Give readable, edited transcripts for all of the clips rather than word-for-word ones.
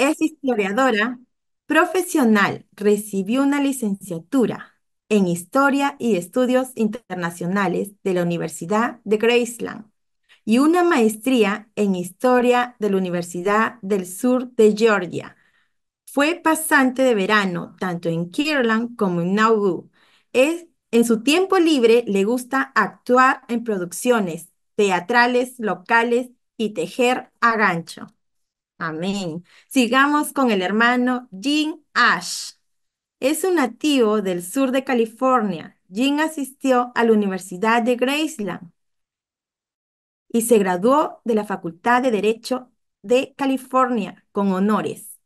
Es historiadora profesional. Recibió una licenciatura en Historia y Estudios Internacionales de la Universidad de Graceland y una maestría en Historia de la Universidad del Sur de Georgia. Fue pasante de verano tanto en Kirtland como en Nauvoo. En su tiempo libre le gusta actuar en producciones teatrales locales y tejer a gancho. Amén. Sigamos con el hermano Jim Ash. Es un nativo del sur de California. Jim asistió a la Universidad de Graceland y se graduó de la Facultad de Derecho de California con honores.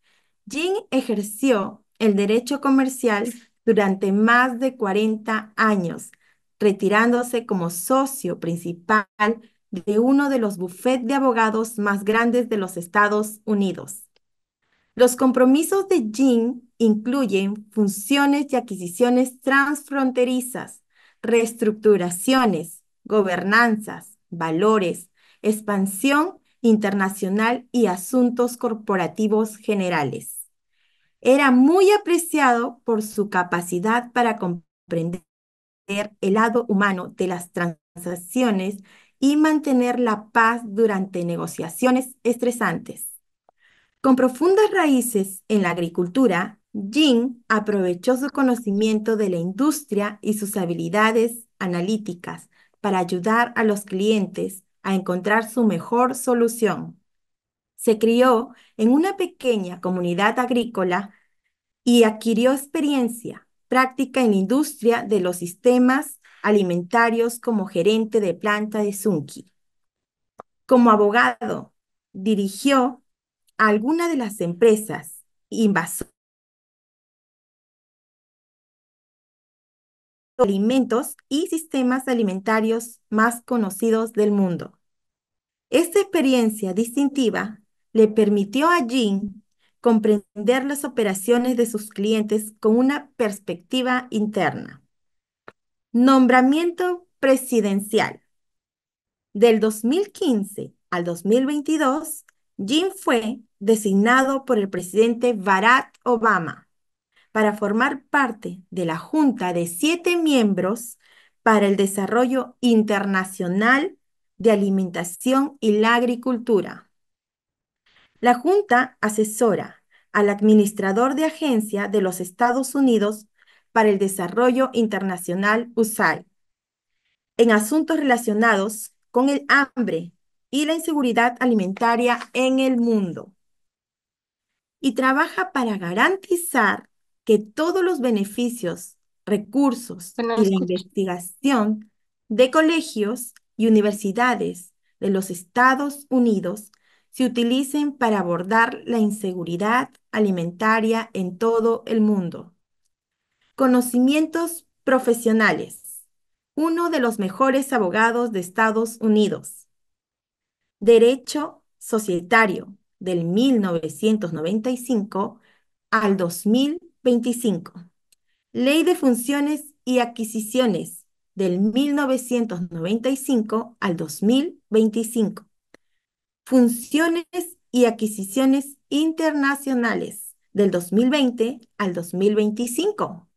Jim ejerció el derecho comercial durante más de 40 años, retirándose como socio principal de uno de los bufetes de abogados más grandes de los Estados Unidos. Los compromisos de Jim incluyen funciones y adquisiciones transfronterizas, reestructuraciones, gobernanzas, valores, expansión internacional y asuntos corporativos generales. Era muy apreciado por su capacidad para comprender el lado humano de las transacciones y mantener la paz durante negociaciones estresantes. Con profundas raíces en la agricultura, Jim aprovechó su conocimiento de la industria y sus habilidades analíticas para ayudar a los clientes a encontrar su mejor solución. Se crió en una pequeña comunidad agrícola y adquirió experiencia práctica en la industria de los sistemas alimentarios como gerente de planta de Sunki. Como abogado, dirigió algunas de las empresas invasoras de alimentos y sistemas alimentarios más conocidos del mundo. Esta experiencia distintiva le permitió a Jim comprender las operaciones de sus clientes con una perspectiva interna. Nombramiento presidencial. Del 2015 al 2022, Jim fue designado por el presidente Barack Obama para formar parte de la Junta de 7 miembros para el Desarrollo Internacional de Alimentación y la Agricultura. La Junta asesora al administrador de agencia de los Estados Unidos para el Desarrollo Internacional USAID en asuntos relacionados con el hambre y la inseguridad alimentaria en el mundo y trabaja para garantizar que todos los beneficios, recursos No y la escucho. investigación de colegios y universidades de los Estados Unidos se utilicen para abordar la inseguridad alimentaria en todo el mundo. Conocimientos profesionales. Uno de los mejores abogados de Estados Unidos. Derecho societario del 1995 al 2025. Ley de funciones y adquisiciones del 1995 al 2025. Funciones y adquisiciones internacionales del 2020 al 2025.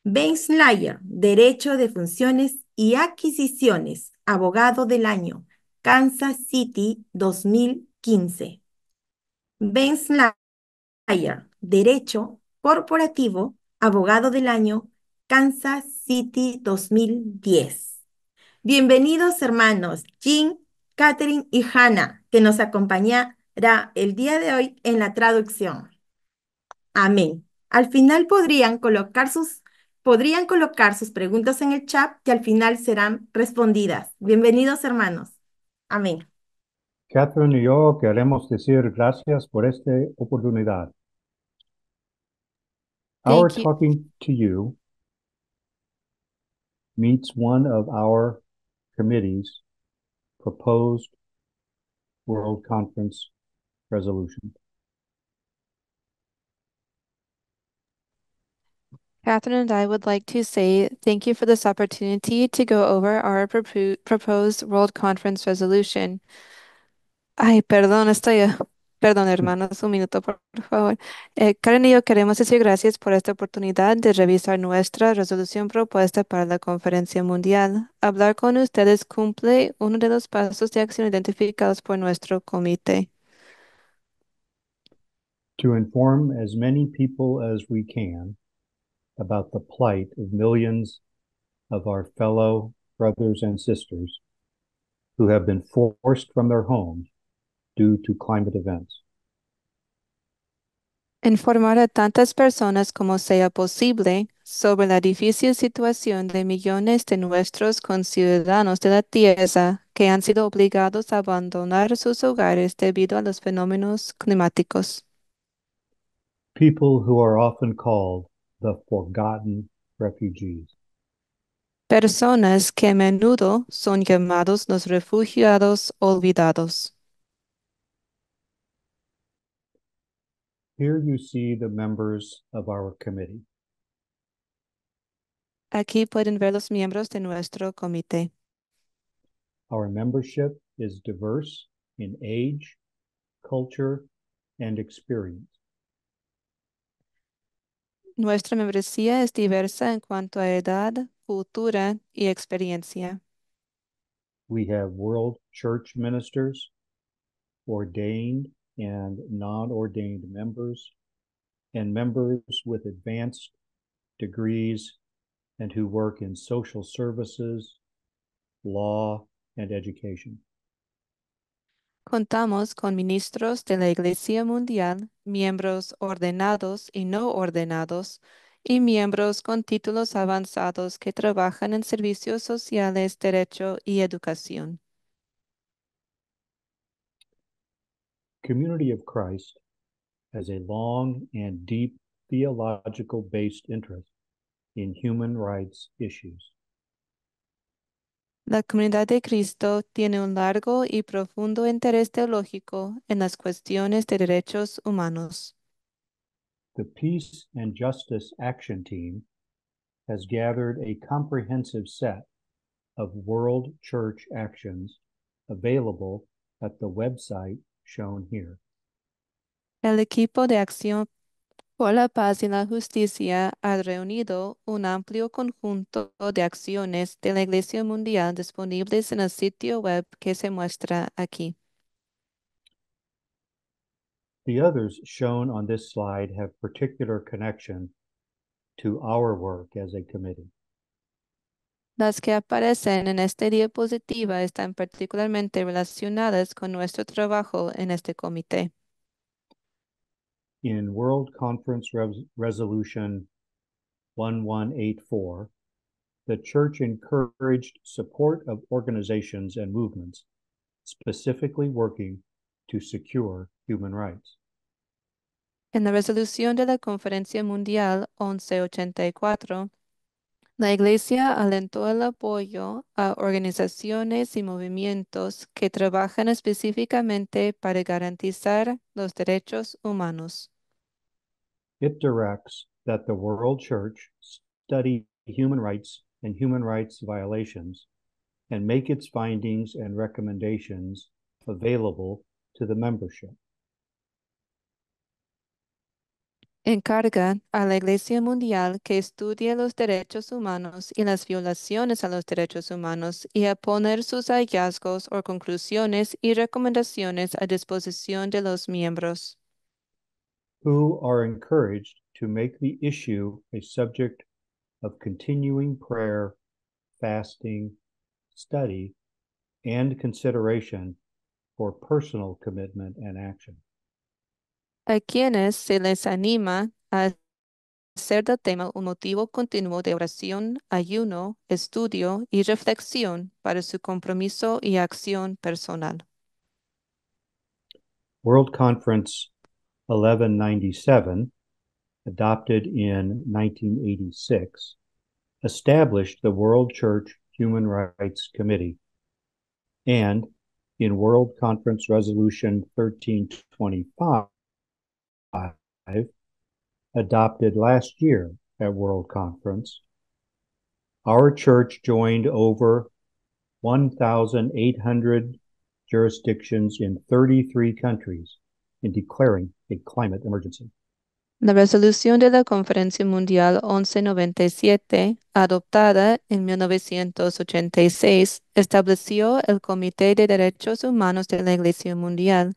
Ben Slayer, Derecho de Funciones y Adquisiciones, Abogado del Año, Kansas City 2015. Ben Slayer, Derecho Corporativo, Abogado del Año, Kansas City 2010. Bienvenidos hermanos Jim, Catherine y Hannah, que nos acompañará el día de hoy en la traducción. Amén. Al final podrían colocar sus preguntas en el chat que al final serán respondidas. Bienvenidos, hermanos. Amén. Catherine y yo queremos decir gracias por esta oportunidad. Our Thank you. talking to you meets one of our committee's proposed World Conference resolution. Catherine and I would like to say thank you for this opportunity to go over our proposed World Conference resolution. Ay, perdón, estoy Perdón, hermanos, un minuto, por favor. Karen y yo queremos decir gracias por esta oportunidad de revisar nuestra resolución propuesta para la conferencia mundial. Hablar con ustedes cumple uno de los pasos de acción identificados por nuestro comité. To inform as many people as we can about the plight of millions of our fellow brothers and sisters who have been forced from their homes due to climate events. Informar a tantas personas como sea posible sobre la difícil situación de millones de nuestros conciudadanos de la Tierra que han sido obligados a abandonar sus hogares debido a los fenómenos climáticos. People who are often called the forgotten refugees. Personas que a menudo son llamados los refugiados olvidados. Here you see the members of our committee. Aquí pueden ver los miembros de nuestro comité. Our membership is diverse in age, culture, and experience. Nuestra membresía es diversa en cuanto a edad, cultura y experiencia. We have world church ministers, ordained and non-ordained members, and members with advanced degrees and who work in social services, law, and education. Contamos con ministros de la Iglesia Mundial, miembros ordenados y no ordenados, y miembros con títulos avanzados que trabajan en servicios sociales, derecho y educación. Community of Christ has a long and deep theological-based interest in human rights issues. La comunidad de Cristo tiene un largo y profundo interés teológico en las cuestiones de derechos humanos. The Peace and Justice Action Team has gathered a comprehensive set of world church actions available at the website shown here. El equipo de acción por la paz y la justicia ha reunido un amplio conjunto de acciones de la Iglesia Mundial disponibles en el sitio web que se muestra aquí. The others shown on this slide have particular connection to our work as a committee. Las que aparecen en esta diapositiva están particularmente relacionadas con nuestro trabajo en este comité. In World Conference Resolution 1184, the Church encouraged support of organizations and movements specifically working to secure human rights. En la resolución de la Conferencia Mundial 1184, la Iglesia alentó el apoyo a organizaciones y movimientos que trabajan específicamente para garantizar los derechos humanos. It directs that the World Church study human rights and human rights violations and make its findings and recommendations available to the membership. Encarga a la Iglesia Mundial que estudie los derechos humanos y las violaciones a los derechos humanos y a poner sus hallazgos o conclusiones y recomendaciones a disposición de los miembros, who are encouraged to make the issue a subject of continuing prayer, fasting, study, and consideration for personal commitment and action. a quienes se les anima a hacer del tema un motivo continuo de oración, ayuno, estudio y reflexión para su compromiso y acción personal. World Conference 1197, adopted in 1986, established the World Church Human Rights Committee, and in World Conference Resolution 1325, adopted last year at World Conference, our church joined over 1,800 jurisdictions in 33 countries in declaring a climate emergency. La resolución de la Conferencia Mundial 1197, adoptada en 1986, estableció el Comité de Derechos Humanos de la Iglesia Mundial,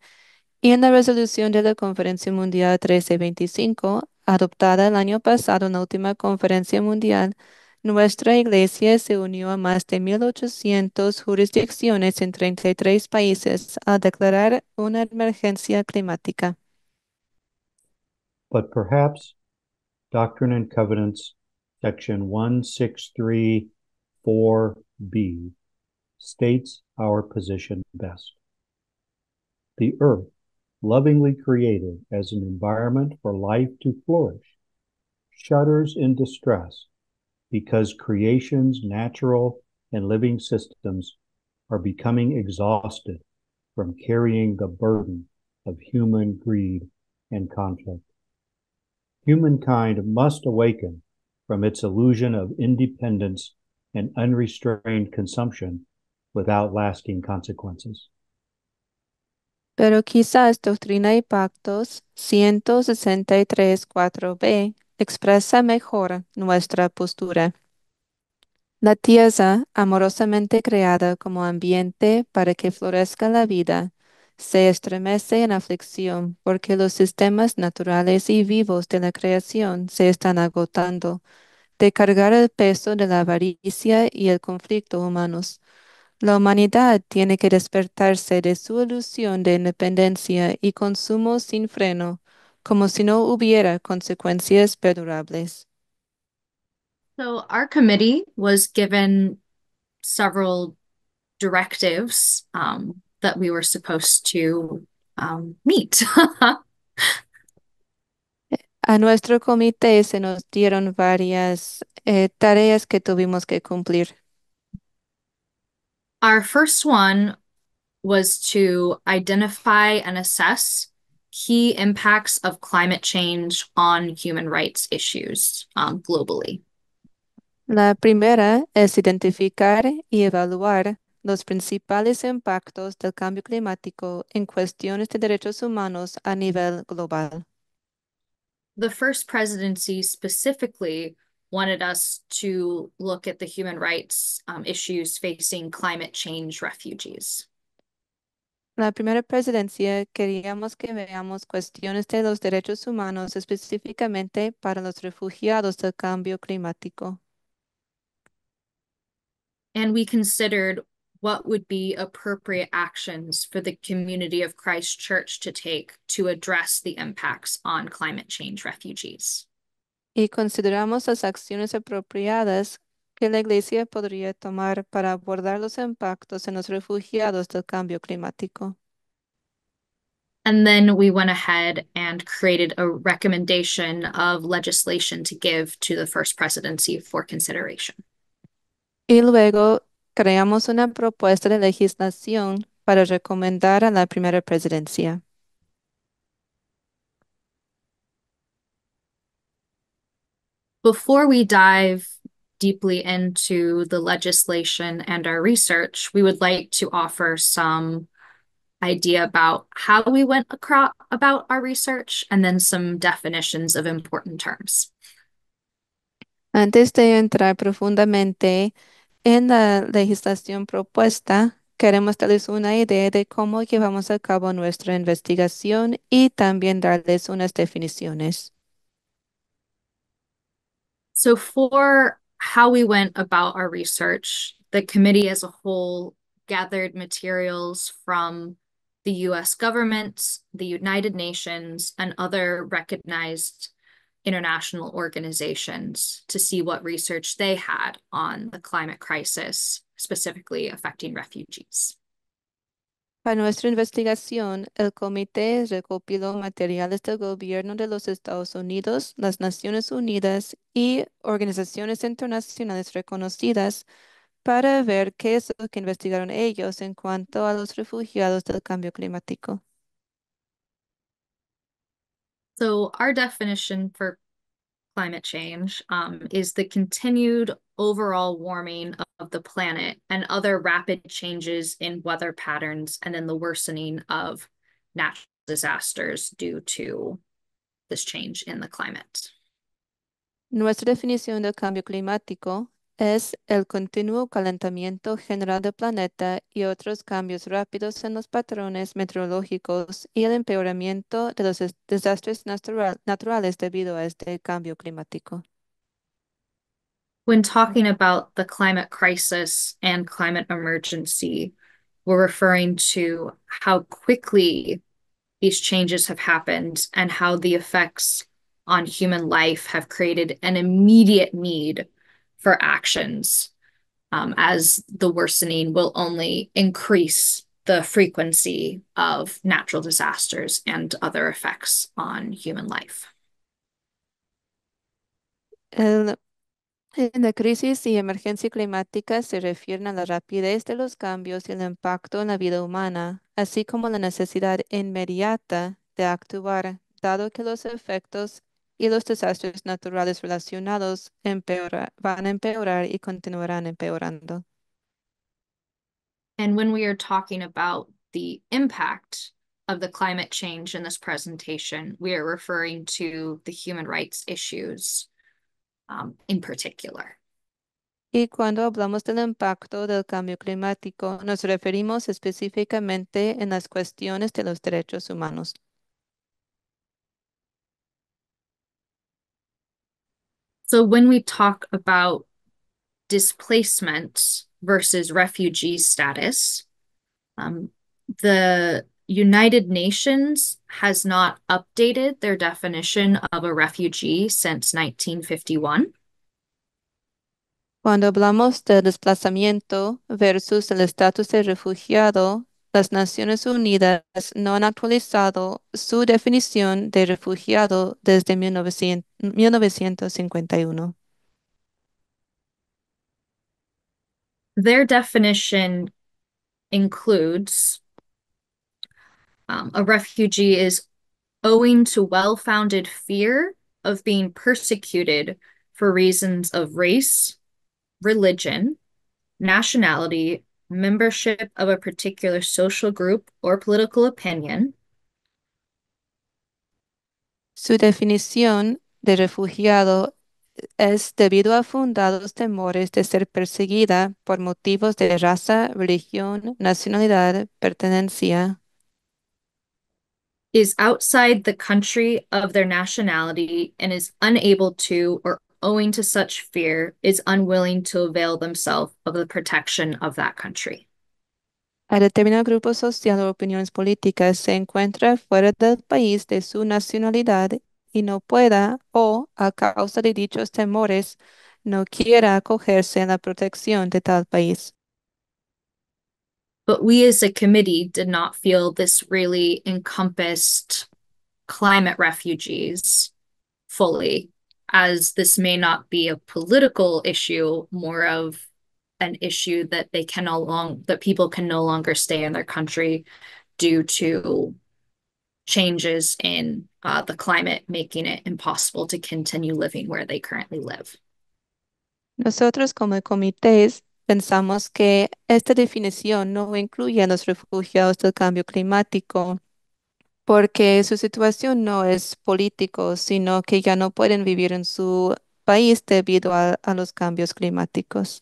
y en la resolución de la Conferencia Mundial 1325, adoptada el año pasado en la última Conferencia Mundial, nuestra Iglesia se unió a más de 1,800 jurisdicciones en 33 países al declarar una emergencia climática. But perhaps Doctrine and Covenants, section 1634B, states our position best. The earth, lovingly created as an environment for life to flourish, shudders in distress because creation's natural and living systems are becoming exhausted from carrying the burden of human greed and conflict. Humankind must awaken from its illusion of independence and unrestrained consumption without lasting consequences. Pero quizás Doctrina y Pactos 163.4b expresa mejor nuestra postura. La tierra, amorosamente creada como ambiente para que florezca la vida, se estremece en aflicción porque los sistemas naturales y vivos de la creación se están agotando de cargar el peso de la avaricia y el conflicto humanos. La humanidad tiene que despertarse de su ilusión de independencia y consumo sin freno, como si no hubiera consecuencias perdurables. So our committee was given several directives that we were supposed to meet. A nuestro comité se nos dieron varias tareas que tuvimos que cumplir. Our first one was to identify and assess key impacts of climate change on human rights issues globally. La primera es identificar y evaluar los principales impactos del cambio climático en cuestiones de derechos humanos a nivel global. The first presidency specifically wanted us to look at the human rights issues facing climate change refugees. La primera presidencia queríamos que veamos cuestiones de los derechos humanos específicamente para los refugiados del cambio climático. And we considered what would be appropriate actions for the community of Christ Church to take to address the impacts on climate change refugees. Y consideramos las acciones apropiadas que la Iglesia podría tomar para abordar los impactos en los refugiados del cambio climático. And then we went ahead and created a recommendation of legislation to give to the first presidency for consideration. Y luego creamos una propuesta de legislación para recomendar a la primera presidencia. Before we dive deeply into the legislation and our research, we would like to offer some idea about how we went about our research and then some definitions of important terms. Antes de entrar profundamente en la legislación propuesta, queremos darles una idea de cómo llevamos a cabo nuestra investigación y también darles unas definiciones. So for how we went about our research, the committee as a whole gathered materials from the US government, the United Nations, and other recognized international organizations to see what research they had on the climate crisis, specifically affecting refugees. Para nuestra investigación, el comité recopiló materiales del gobierno de los Estados Unidos, las Naciones Unidas y organizaciones internacionales reconocidas para ver qué es lo que investigaron ellos en cuanto a los refugiados del cambio climático. So our definition for climate change is the continued overall warming of the planet and other rapid changes in weather patterns and then the worsening of natural disasters due to this change in the climate. Nuestra definición del cambio climático es el continuo calentamiento general del planeta y otros cambios rápidos en los patrones meteorológicos y el empeoramiento de los desastres naturales debido a este cambio climático. When talking about the climate crisis and climate emergency, we're referring to how quickly these changes have happened and how the effects on human life have created an immediate need for actions, as the worsening will only increase the frequency of natural disasters and other effects on human life. En la crisis y emergencia climática se refieren a la rapidez de los cambios y el impacto en la vida humana, así como la necesidad inmediata de actuar, dado que los efectos y los desastres naturales relacionados van a empeorar y continuarán empeorando. And when we are talking about the impact of the climate change in this presentation, we are referring to the human rights issues in particular. Y cuando hablamos del impacto del cambio climático, nos referimos específicamente en las cuestiones de los derechos humanos. So when we talk about displacement versus refugee status, the United Nations has not updated their definition of a refugee since 1951. Cuando hablamos de desplazamiento versus el estatus de refugiado, las Naciones Unidas no han actualizado su definición de refugiado desde 1951. Their definition includes a refugee is owing to well-founded fear of being persecuted for reasons of race, religion, nationality, membership of a particular social group or political opinion. Su definición de refugiado es debido a fundados temores de ser perseguida por motivos de raza, religión, nacionalidad, pertenencia. Is outside the country of their nationality and is unable to, or owing to such fear, is unwilling to avail themselves of the protection of that country. A determinado grupo social o opiniones políticas se encuentra fuera del país de su nacionalidad y no pueda o, a causa de dichos temores, no quiera acogerse a la protección de tal país. But we as a committee did not feel this really encompassed climate refugees fully, as this may not be a political issue, more of an issue that that people can no longer stay in their country due to changes in the climate, making it impossible to continue living where they currently live. Nosotros como comités pensamos que esta definición no incluye a los refugiados del cambio climático porque su situación no es político, sino que ya no pueden vivir en su país debido a los cambios climáticos.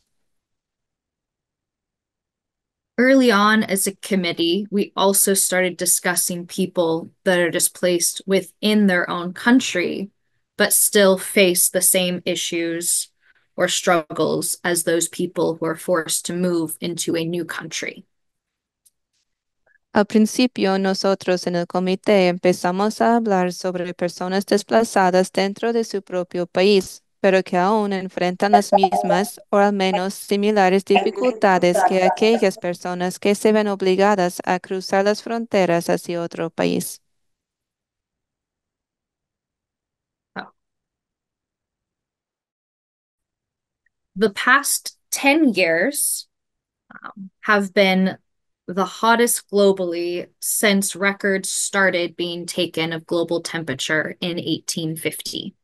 Early on as a committee, we also started discussing people that are displaced within their own country, but still face the same issues or struggles as those people who are forced to move into a new country. Al principio, nosotros en el comité empezamos a hablar sobre personas desplazadas dentro de su propio país, pero que aún enfrentan las mismas o al menos similares dificultades que aquellas personas que se ven obligadas a cruzar las fronteras hacia otro país. The past 10 years have been the hottest globally since records started being taken of global temperature in 1850.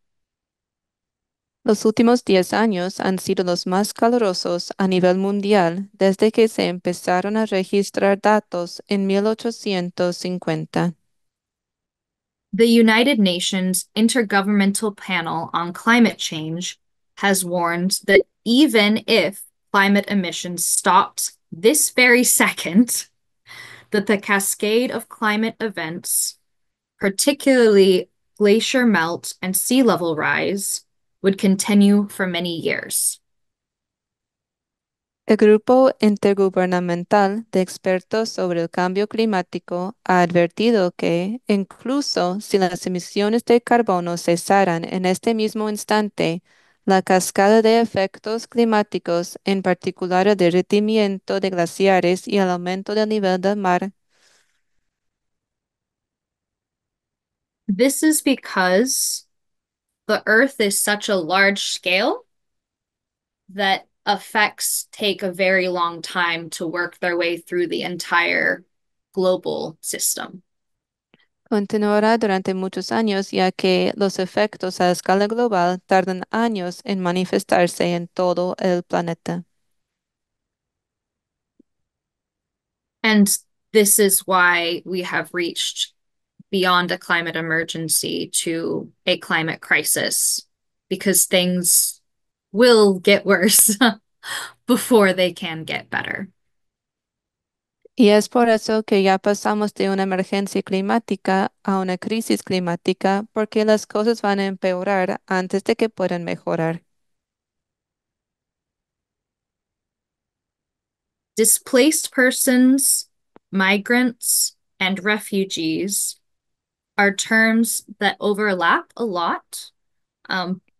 Los últimos 10 años han sido los más calurosos a nivel mundial desde que se empezaron a registrar datos en 1850. The United Nations Intergovernmental Panel on Climate Change has warned that even if climate emissions stopped this very second, that the cascade of climate events, particularly glacier melt and sea level rise, would continue for many years. El Grupo Intergubernamental de Expertos sobre el Cambio Climático ha advertido que, incluso si las emisiones de carbono cesaran en este mismo instante, la cascada de efectos climáticos, en particular el derretimiento de glaciares y el aumento del nivel del mar, This is because the Earth is such a large scale that effects take a very long time to work their way through the entire global system. continuará durante muchos años, ya que los efectos a escala global tardan años en manifestarse en todo el planeta. And this is why we have reached beyond a climate emergency to a climate crisis, because things will get worse before they can get better. Y es por eso que ya pasamos de una emergencia climática a una crisis climática, porque las cosas van a empeorar antes de que puedan mejorar. Displaced persons, migrants, and refugees are terms that overlap a lot,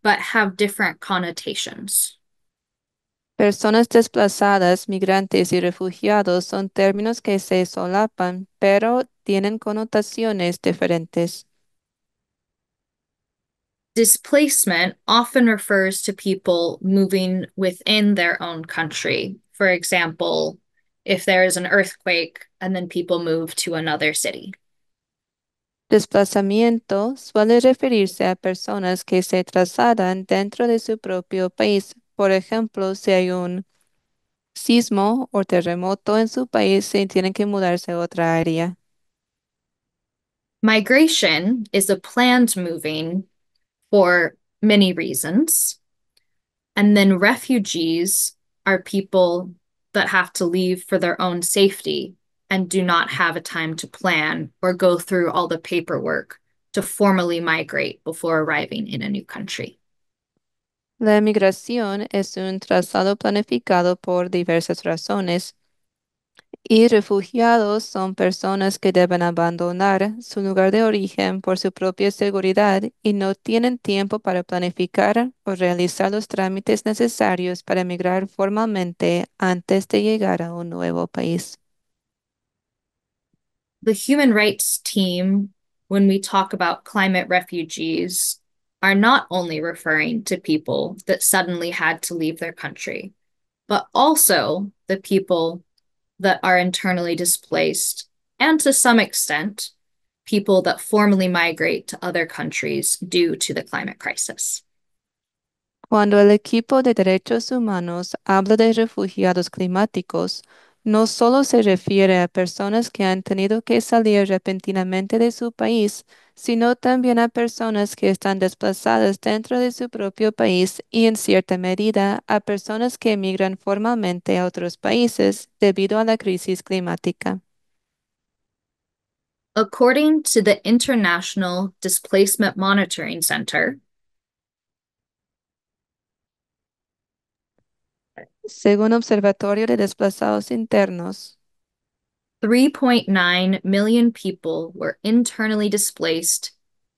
but have different connotations. Personas desplazadas, migrantes y refugiados son términos que se solapan, pero tienen connotaciones diferentes. Displacement often refers to people moving within their own country. For example, if there is an earthquake and then people move to another city. Desplazamiento suele referirse a personas que se trasladan dentro de su propio país. Por ejemplo, si hay un sismo o terremoto en su país, se tienen que mudarse a otra área. Migration is a planned moving for many reasons. And then refugees are people that have to leave for their own safety and do not have a time to plan or go through all the paperwork to formally migrate before arriving in a new country. La emigración es un traslado planificado por diversas razones y refugiados son personas que deben abandonar su lugar de origen por su propia seguridad y no tienen tiempo para planificar o realizar los trámites necesarios para emigrar formalmente antes de llegar a un nuevo país. The human rights team, when we talk about climate refugees, are not only referring to people that suddenly had to leave their country, but also the people that are internally displaced, and to some extent, people that formally migrate to other countries due to the climate crisis. Cuando el equipo de derechos humanos habla de refugiados climáticos, no solo se refiere a personas que han tenido que salir repentinamente de su país, sino también a personas que están desplazadas dentro de su propio país y en cierta medida a personas que emigran formalmente a otros países debido a la crisis climática. According to the International Displacement Monitoring Center, Según Observatorio de Desplazados Internos, 3.9 million people were internally displaced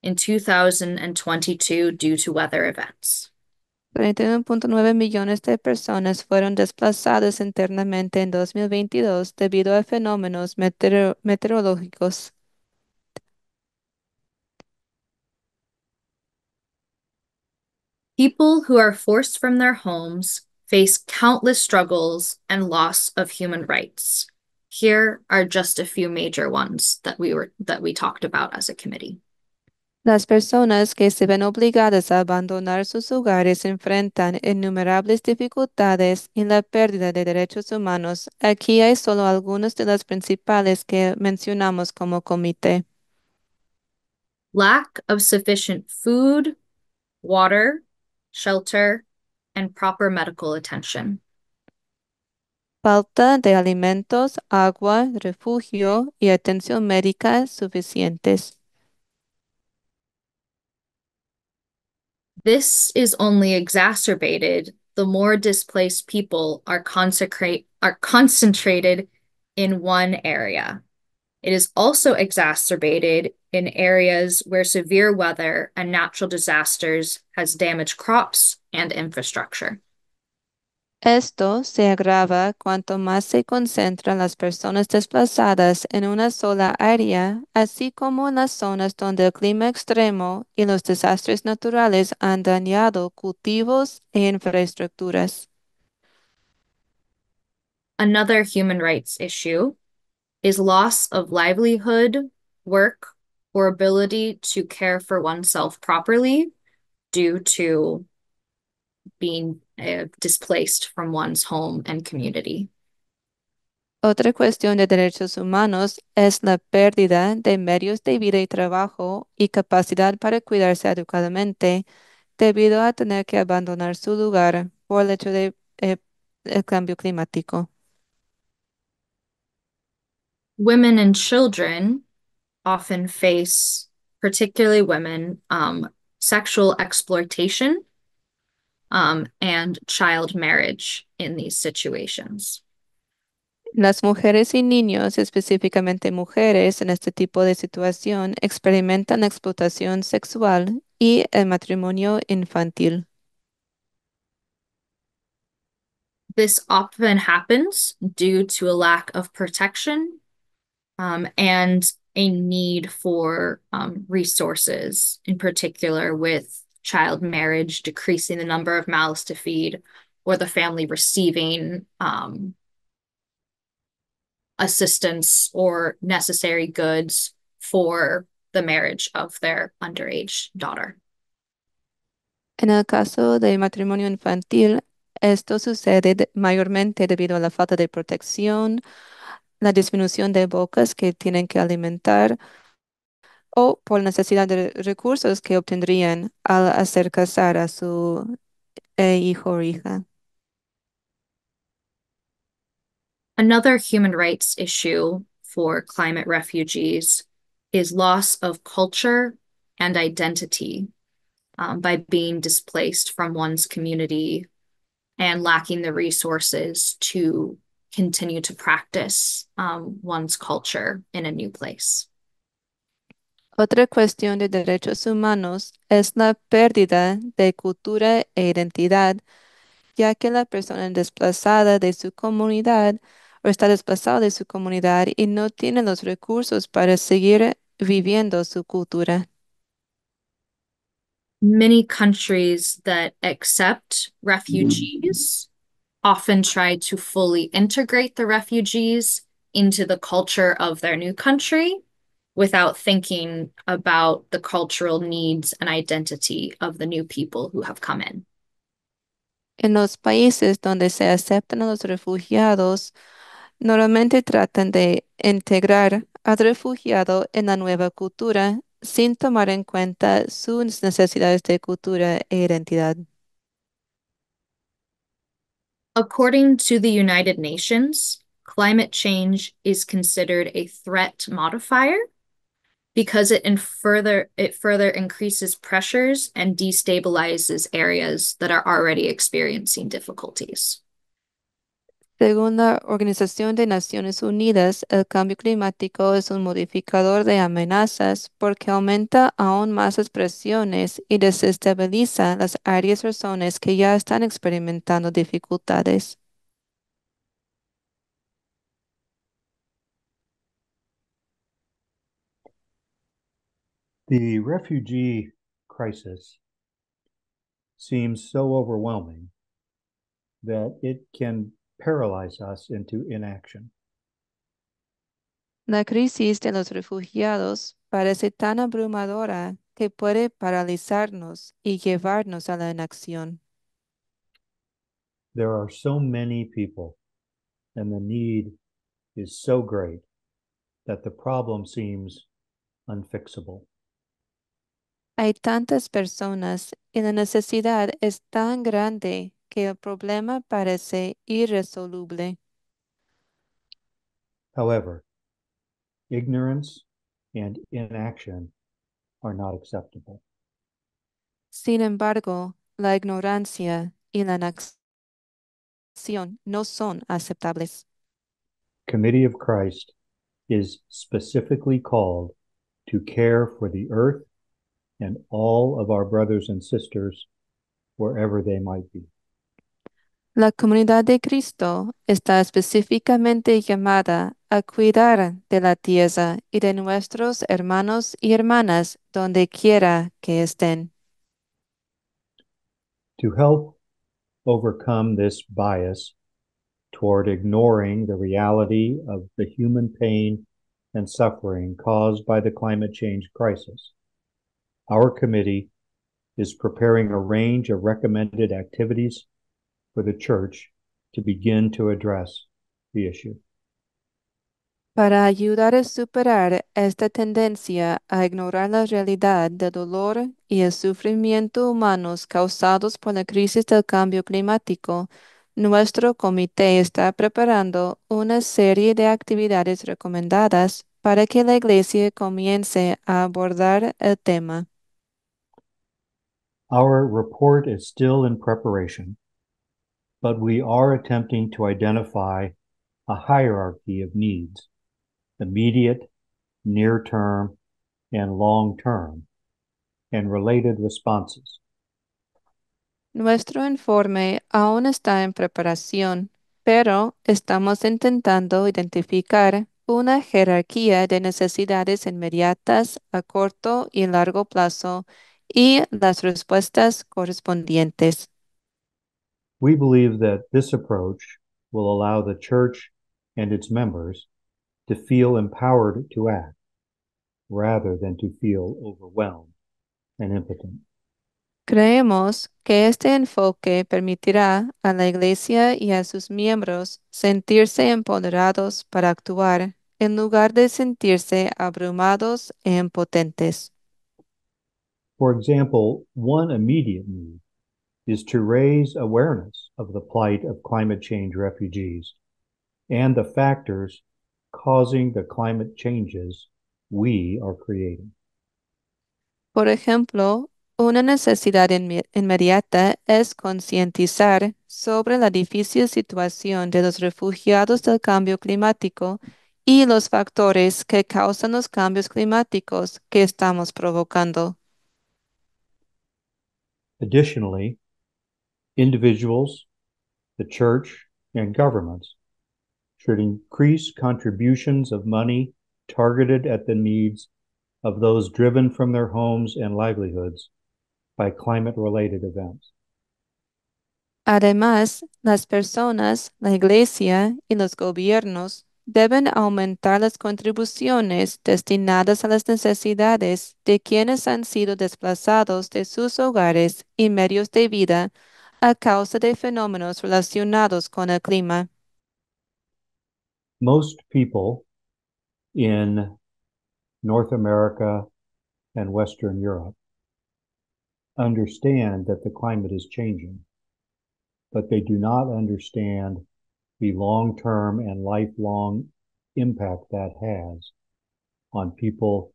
in 2022 due to weather events. 31.9 millones de personas fueron desplazadas internamente en 2022 debido a fenómenos meteorológicos. People who are forced from their homes face countless struggles and loss of human rights. Here are just a few major ones that we talked about as a committee. Las personas que se ven obligadas a abandonar sus hogares enfrentan innumerables dificultades y la pérdida de derechos humanos. Aquí hay solo algunas de las principales que mencionamos como comité. lack of sufficient food, water, shelter, and proper medical attention. Falta de alimentos, agua, refugio y atención médica suficientes. This is only exacerbated the more displaced people are concentrated in one area. It is also exacerbated in areas where severe weather and natural disasters has damaged crops and infrastructure. Esto se agrava cuanto más se concentran las personas desplazadas en una sola área, así como en las zonas donde el clima extremo y los desastres naturales han dañado cultivos e infraestructuras. Another human rights issue is loss of livelihood, work, or ability to care for oneself properly due to being displaced from one's home and community. Otra cuestión de derechos humanos es la pérdida de medios de vida y trabajo y capacidad para cuidarse adecuadamente debido a tener que abandonar su lugar por el hecho de el cambio climático. Women and children often face, particularly women, sexual exploitation and child marriage in these situations. Las mujeres y niños, específicamente mujeres en este tipo de situación, experimentan explotación sexual y el matrimonio infantil. This often happens due to a lack of protection and a need for resources, in particular with child marriage, decreasing the number of mouths to feed, or the family receiving assistance or necessary goods for the marriage of their underage daughter. En el caso del matrimonio infantil, esto sucede mayormente debido a la falta de protección, la disminución de bocas que tienen que alimentar o por necesidad de recursos que obtendrían al hacer casar a su hijo o hija. Another human rights issue for climate refugees is loss of culture and identity by being displaced from one's community and lacking the resources to continue to practice one's culture in a new place. Otra cuestión de derechos humanos es la pérdida de cultura e identidad, ya que la persona desplazada de su comunidad o está desplazada de su comunidad y no tiene los recursos para seguir viviendo su cultura. Many countries that accept refugees often try to fully integrate the refugees into the culture of their new country without thinking about the cultural needs and identity of the new people who have come in. En los países donde se aceptan a los refugiados, normalmente tratan de integrar al refugiado en la nueva cultura sin tomar en cuenta sus necesidades de cultura e identidad. According to the United Nations, climate change is considered a threat modifier because it further increases pressures and destabilizes areas that are already experiencing difficulties. Según la Organización de Naciones Unidas, el cambio climático es un modificador de amenazas porque aumenta aún más las presiones y desestabiliza las áreas o zonas que ya están experimentando dificultades. The refugee crisis seems so overwhelming that it can paralyze us into inaction. La crisis de los refugiados parece tan abrumadora que puede paralizarnos y llevarnos a la inacción. There are so many people, and the need is so great that the problem seems unfixable. Hay tantas personas y la necesidad es tan grande que el problema parece irresoluble. However, ignorance and inaction are not acceptable. Sin embargo, la ignorancia y la inacción no son aceptables. Committee of Christ is specifically called to care for the earth and all of our brothers and sisters wherever they might be. La comunidad de Cristo está específicamente llamada a cuidar de la tierra y de nuestros hermanos y hermanas donde quiera que estén. To help overcome this bias toward ignoring the reality of the human pain and suffering caused by the climate change crisis, our committee is preparing a range of recommended activities for the church to begin to address the issue. Para ayudar a superar esta tendencia a ignorar la realidad del dolor y el sufrimiento humanos causados por la crisis del cambio climático, nuestro comité está preparando una serie de actividades recomendadas para que la Iglesia comience a abordar el tema. Our report is still in preparation, but we are attempting to identify a hierarchy of needs, immediate, near-term, and long-term, and related responses. Nuestro informe aún está en preparación, pero estamos intentando identificar una jerarquía de necesidades inmediatas a corto y largo plazo y las respuestas correspondientes. We believe that this approach will allow the church and its members to feel empowered to act rather than to feel overwhelmed and impotent. Creemos que este enfoque permitirá a la Iglesia y a sus miembros sentirse empoderados para actuar en lugar de sentirse abrumados e impotentes. For example, one immediate need is to raise awareness of the plight of climate change refugees and the factors causing the climate changes we are creating. Por ejemplo, una necesidad inmediata es concientizar sobre la difícil situación de los refugiados del cambio climático y los factores que causan los cambios climáticos que estamos provocando. Additionally, individuals, the church, and governments should increase contributions of money targeted at the needs of those driven from their homes and livelihoods by climate-related events. Además, las personas, la Iglesia y los gobiernos deben aumentar las contribuciones destinadas a las necesidades de quienes han sido desplazados de sus hogares y medios de vida a causa de fenómenos relacionados con el clima. Most people in North America and Western Europe understand that the climate is changing, but they do not understand the long-term and lifelong impact that has on people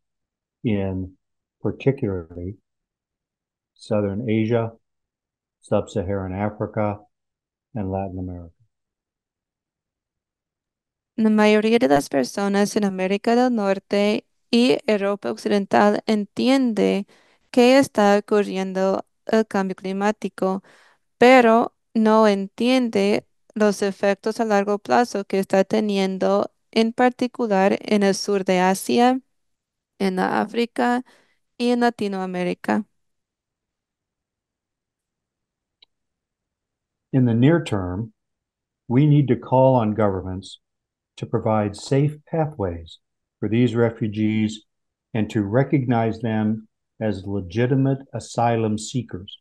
in particularly Southern Asia, Sub-Saharan Africa, and Latin America. La mayoría de las personas en América del Norte y Europa Occidental entiende que está ocurriendo el cambio climático, pero no entiende los efectos a largo plazo que está teniendo, en particular en el sur de Asia, en la África y en Latinoamérica. In the near term, we need to call on governments to provide safe pathways for these refugees and to recognize them as legitimate asylum seekers,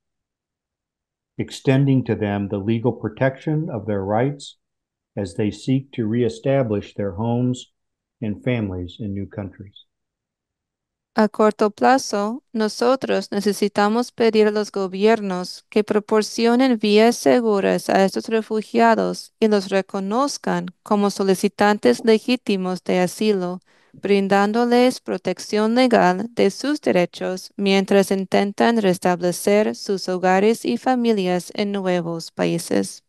extending to them the legal protection of their rights as they seek to reestablish their homes and families in new countries. A corto plazo, nosotros necesitamos pedir a los gobiernos que proporcionen vías seguras a estos refugiados y los reconozcan como solicitantes legítimos de asilo, brindándoles protección legal de sus derechos mientras intentan restablecer sus hogares y familias en nuevos países.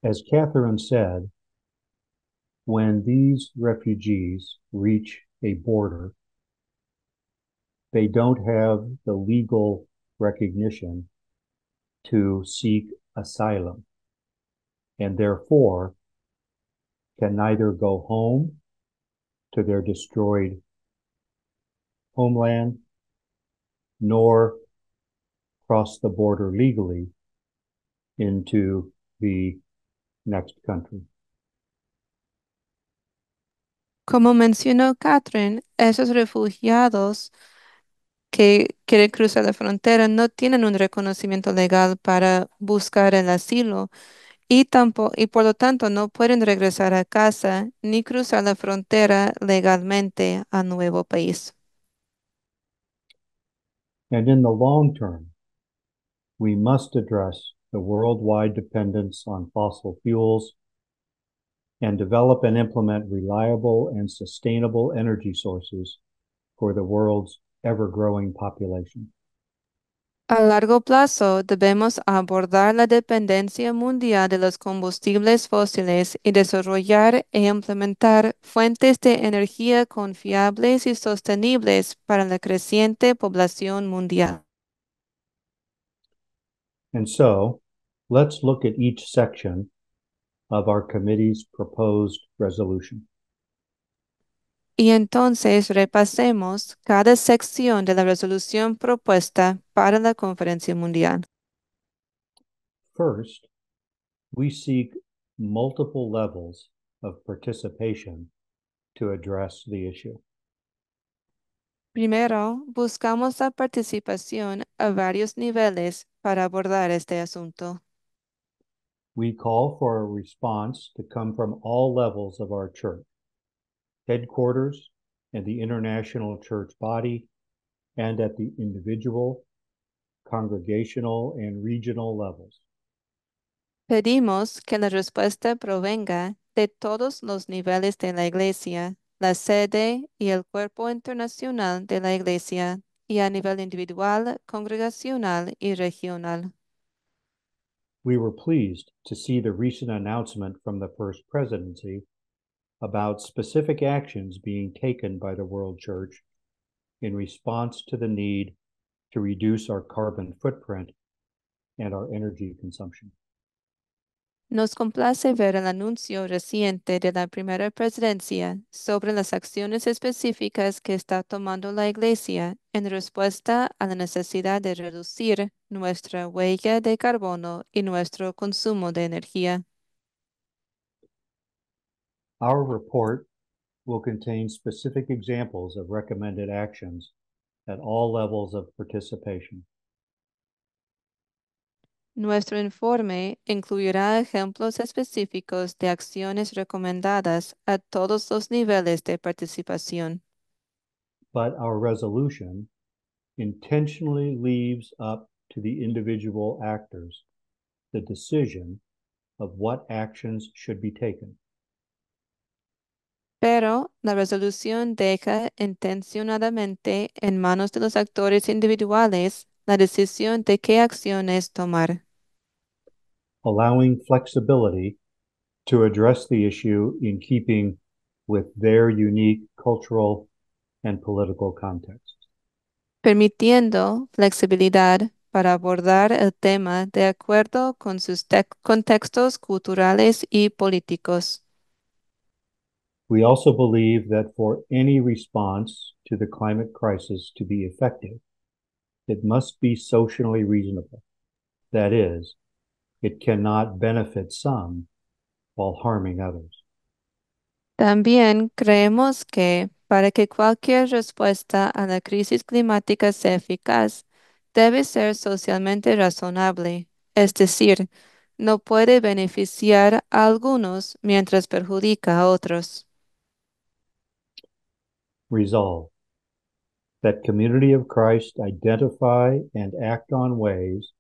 As Catherine said, when these refugees reach a border, they don't have the legal recognition to seek asylum and therefore can neither go home to their destroyed homeland nor cross the border legally into the next country. Como mencionó Catherine, esos refugiados que quieren cruzar la frontera no tienen un reconocimiento legal para buscar el asilo y por lo tanto no pueden regresar a casa ni cruzar la frontera legalmente a nuevo país. And in the long term, we must address the worldwide dependence on fossil fuels and develop and implement reliable and sustainable energy sources for the world's ever-growing population. A largo plazo, debemos abordar la dependencia mundial de los combustibles fósiles y desarrollar e implementar fuentes de energía confiables y sostenibles para la creciente población mundial. And so, let's look at each section of our committee's proposed resolution. Y entonces repasemos cada sección de la resolución propuesta para la conferencia mundial. First, we seek multiple levels of participation to address the issue. Primero, buscamos la participación a varios niveles para abordar este asunto. We call for a response to come from all levels of our church, headquarters and the international church body, and at the individual, congregational, and regional levels. Pedimos que la respuesta provenga de todos los niveles de la Iglesia, la sede y el cuerpo internacional de la Iglesia, y a nivel individual, congregacional y regional. We were pleased to see the recent announcement from the First Presidency about specific actions being taken by the World Church in response to the need to reduce our carbon footprint and our energy consumption. Nos complace ver el anuncio reciente de la primera presidencia sobre las acciones específicas que está tomando la Iglesia en respuesta a la necesidad de reducir nuestra huella de carbono y nuestro consumo de energía. Our report will contain specific examples of recommended actions at all levels of participation. Nuestro informe incluirá ejemplos específicos de acciones recomendadas a todos los niveles de participación. But our resolution intentionally leaves up to the individual actors the decision of what actions should be taken. Pero la resolución deja intencionadamente en manos de los actores individuales la decisión de qué acciones tomar, allowing flexibility to address the issue in keeping with their unique cultural and political context. permitiendo flexibilidad para abordar el tema de acuerdo con sus contextos culturales y políticos. We also believe that for any response to the climate crisis to be effective, it must be socially reasonable. That is, it cannot benefit some while harming others. También creemos que para que cualquier respuesta a la crisis climática sea eficaz, debe ser socialmente razonable, es decir, no puede beneficiar a algunos mientras perjudica a otros. Resolve that Community of Christ identify and act on ways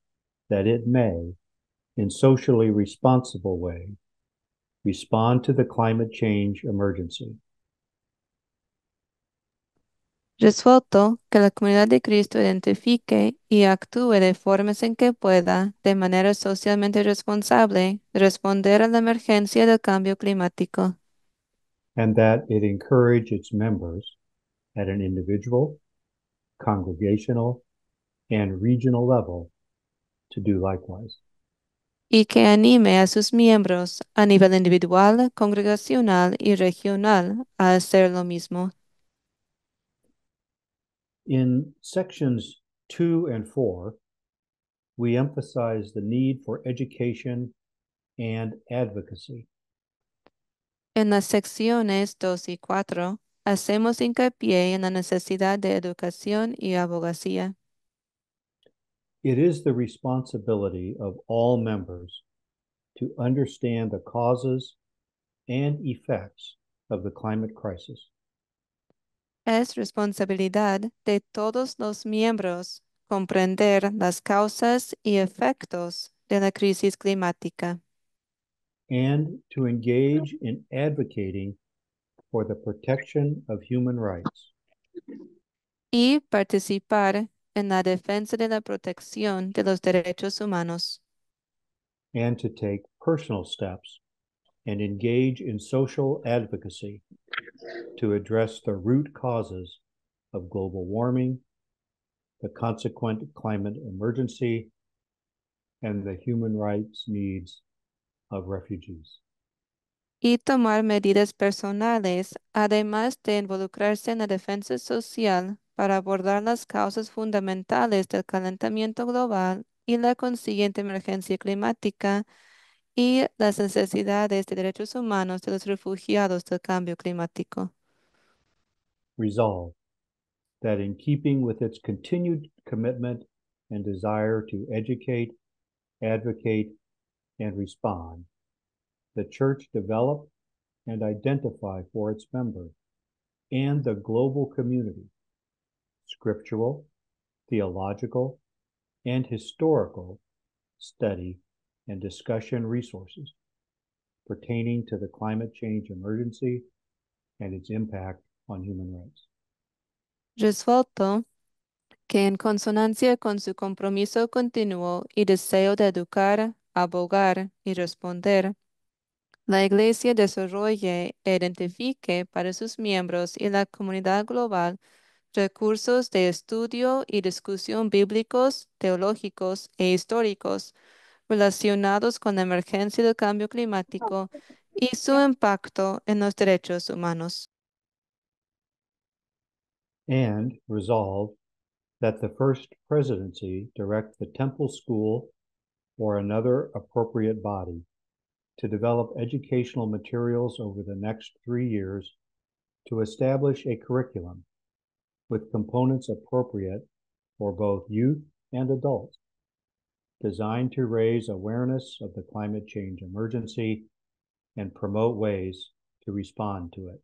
that it may, in socially responsible way, respond to the climate change emergency. Resuelto que la comunidad de Cristo identifique y actúe de formas en que pueda, de manera socialmente responsable, responder a la emergencia del cambio climático. And that it encourage its members at an individual, congregational, and regional level to do likewise. Y que anime a sus miembros a nivel individual, congregacional y regional a hacer lo mismo. In sections 2 and 4, we emphasize the need for education and advocacy. En las secciones 2 y 4, hacemos hincapié en la necesidad de educación y abogacía. It is the responsibility of all members to understand the causes and effects of the climate crisis. Es responsabilidad de todos los miembros comprender las causas y efectos de la crisis climática And to engage in advocating for the protection of human rights. y participar en la defensa de la protección de los derechos humanos. And to take personal steps and engage in social advocacy to address the root causes of global warming, the consequent climate emergency, and the human rights needs of refugees. Y tomar medidas personales, además de involucrarse en la defensa social para abordar las causas fundamentales del calentamiento global y la consiguiente emergencia climática y las necesidades de derechos humanos de los refugiados del cambio climático. Resolve that in keeping with its continued commitment and desire to educate, advocate, and respond, the Church develop and identify for its members and the global community scriptural, theological, and historical study and discussion resources pertaining to the climate change emergency and its impact on human rights. Resuelto que en consonancia con su compromiso continuo y deseo de educar, abogar y responder, la Iglesia desarrolle e identifique para sus miembros y la comunidad global recursos de estudio y discusión bíblicos, teológicos e históricos relacionados con la emergencia del cambio climático y su impacto en los derechos humanos. And resolve that the First Presidency direct the Temple School or another appropriate body to develop educational materials over the next 3 years to establish a curriculum with components appropriate for both youth and adults, designed to raise awareness of the climate change emergency and promote ways to respond to it.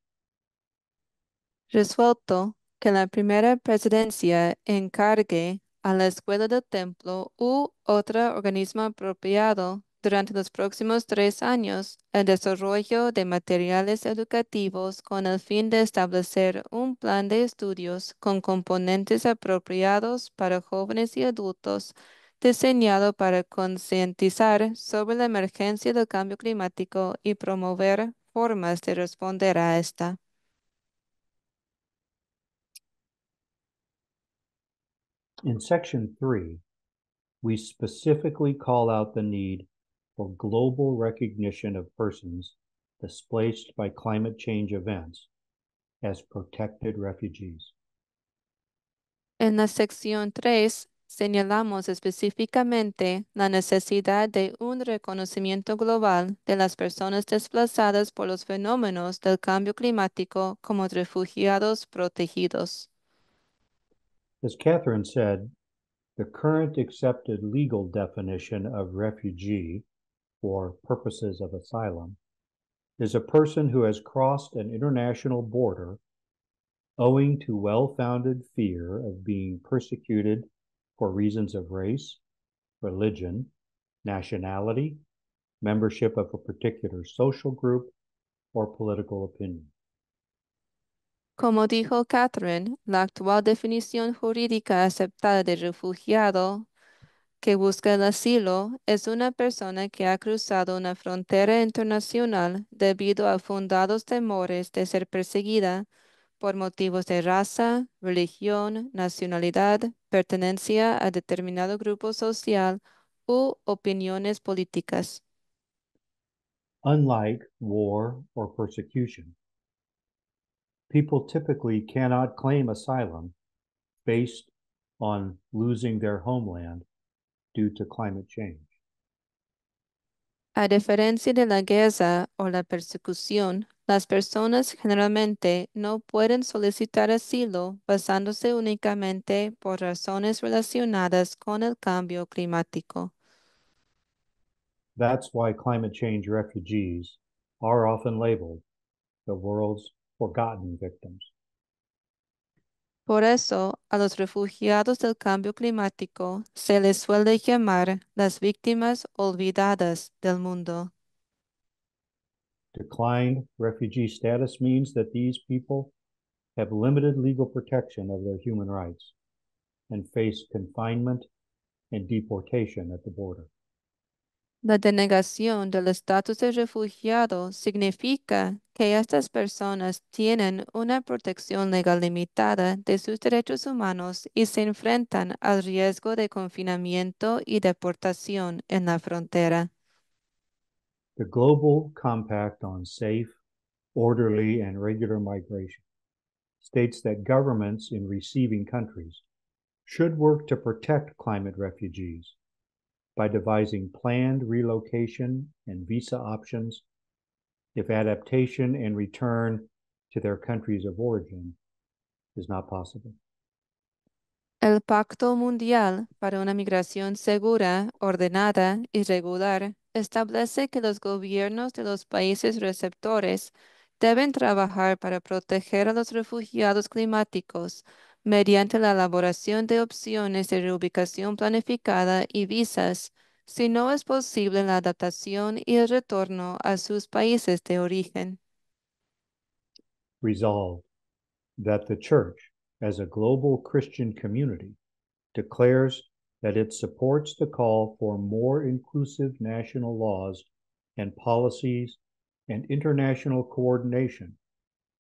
Resuelto que la primera presidencia encargue a la Escuela del Templo u otro organismo apropiado durante los próximos 3 años el desarrollo de materiales educativos con el fin de establecer un plan de estudios con componentes apropiados para jóvenes y adultos diseñado para concientizar sobre la emergencia del cambio climático y promover formas de responder a esta. In section 3, we specifically call out the need for global recognition of persons displaced by climate change events as protected refugees. En la sección 3, señalamos específicamente la necesidad de un reconocimiento global de las personas desplazadas por los fenómenos del cambio climático como refugiados protegidos. As Catherine said, the current accepted legal definition of refugee for purposes of asylum is a person who has crossed an international border owing to well-founded fear of being persecuted for reasons of race, religion, nationality, membership of a particular social group, or political opinion. Como dijo Catherine, la actual definición jurídica aceptada de refugiado que busca el asilo es una persona que ha cruzado una frontera internacional debido a fundados temores de ser perseguida por motivos de raza, religión, nacionalidad, pertenencia a determinado grupo social u opiniones políticas. Unlike war or persecution, people typically cannot claim asylum based on losing their homeland due to climate change. A diferencia de la guerra o la persecución, las personas generalmente no pueden solicitar asilo basándose únicamente por razones relacionadas con el cambio climático. That's why climate change refugees are often labeled the world's forgotten victims. Por eso, a los refugiados del cambio climático se les suele llamar las víctimas olvidadas del mundo. Declined refugee status means that these people have limited legal protection of their human rights and face confinement and deportation at the border. La denegación del estatus de refugiado significa que estas personas tienen una protección legal limitada de sus derechos humanos y se enfrentan al riesgo de confinamiento y deportación en la frontera. The Global Compact on Safe, Orderly, and Regular Migration states that governments in receiving countries should work to protect climate refugees by devising planned relocation and visa options if adaptation and return to their countries of origin is not possible. El Pacto Mundial para una Migración Segura, Ordenada y Regular establece que los gobiernos de los países receptores deben trabajar para proteger a los refugiados climáticos mediante la elaboración de opciones de reubicación planificada y visas, si no es posible la adaptación y el retorno a sus países de origen. Resolved that the Church, as a global Christian community, declares that it supports the call for more inclusive national laws and policies and international coordination,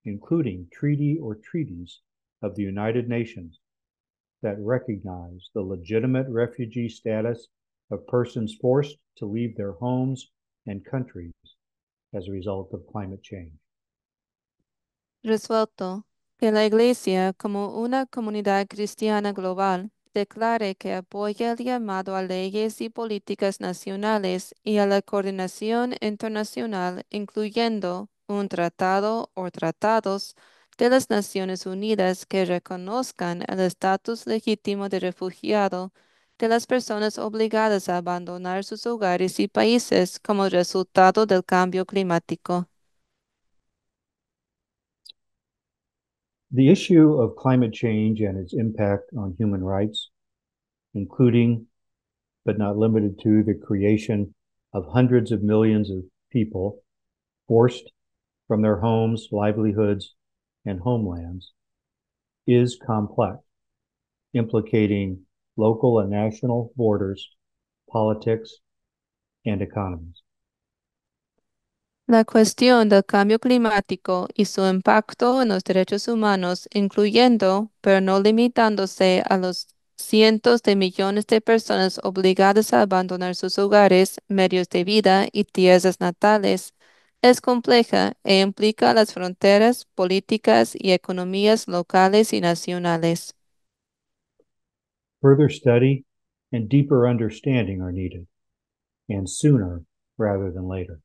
including treaty or treaties of the United Nations that recognize the legitimate refugee status of persons forced to leave their homes and countries as a result of climate change. Resuelto que la Iglesia, como una comunidad cristiana global, declare que apoya el llamado a leyes y políticas nacionales y a la coordinación internacional, incluyendo un tratado o tratados de las Naciones Unidas que reconozcan el estatus legítimo de refugiado de las personas obligadas a abandonar sus hogares y países como resultado del cambio climático. The issue of climate change and its impact on human rights, including but not limited to the creation of hundreds of millions of people forced from their homes, livelihoods, and homelands, is complex, implicating local and national borders, politics, and economies. La cuestión del cambio climático y su impacto en los derechos humanos, incluyendo, pero no limitándose a los cientos de millones de personas obligadas a abandonar sus hogares, medios de vida y tierras natales, es compleja e implica las fronteras, políticas y economías locales y nacionales. Further study and deeper understanding are needed, and sooner rather than later.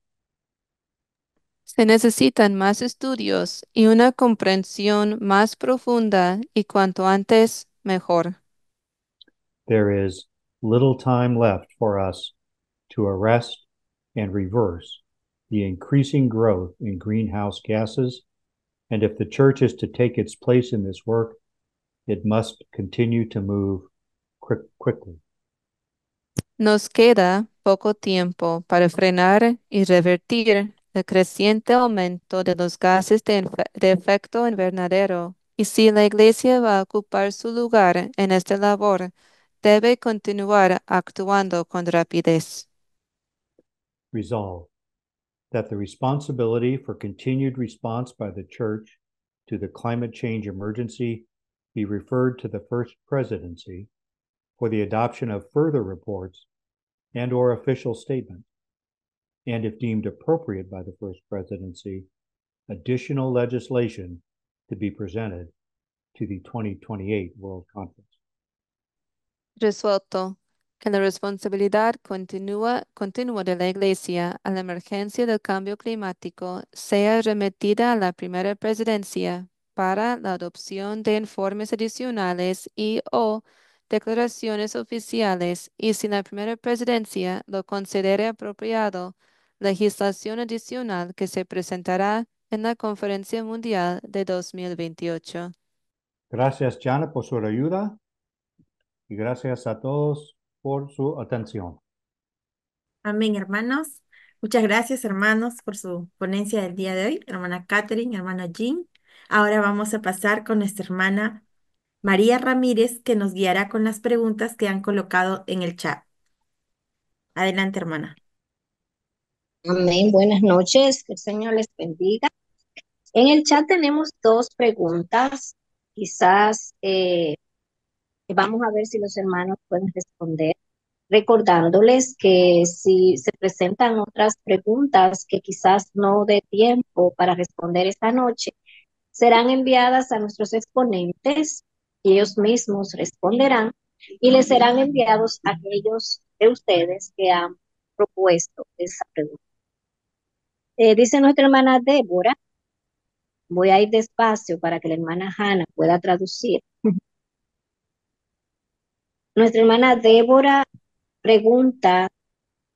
Se necesitan más estudios y una comprensión más profunda y cuanto antes, mejor. There is little time left for us to arrest and reverse the increasing growth in greenhouse gases And if the church is to take its place in this work, it must continue to move quickly. Nos queda poco tiempo para frenar y revertir el creciente aumento de los gases de efecto invernadero. Y si la Iglesia va a ocupar su lugar en esta labor, debe continuar actuando con rapidez. Resolve that the responsibility for continued response by the church to the climate change emergency be referred to the First Presidency for the adoption of further reports and/or official statements, and if deemed appropriate by the First Presidency, additional legislation to be presented to the 2028 World Conference. Resuelto que la responsabilidad continua de la Iglesia a la emergencia del cambio climático sea remitida a la primera presidencia para la adopción de informes adicionales y o declaraciones oficiales, y si la primera presidencia lo considere apropiado, legislación adicional que se presentará en la Conferencia Mundial de 2028. Gracias, Jana, por su ayuda y gracias a todos por su atención. Amén, hermanos. Muchas gracias, hermanos, por su ponencia del día de hoy, hermana Catherine, hermano Jean. Ahora vamos a pasar con nuestra hermana María Ramírez, que nos guiará con las preguntas que han colocado en el chat. Adelante, hermana. Amén. Buenas noches. Que el Señor les bendiga. En el chat tenemos dos preguntas. Quizás vamos a ver si los hermanos pueden responder. Recordándoles que si se presentan otras preguntas que quizás no dé tiempo para responder esta noche, serán enviadas a nuestros exponentes y ellos mismos responderán y les serán enviados a aquellos de ustedes que han propuesto esa pregunta. Dice nuestra hermana Débora, voy a ir despacio para que la hermana Hannah pueda traducir. Nuestra hermana Débora pregunta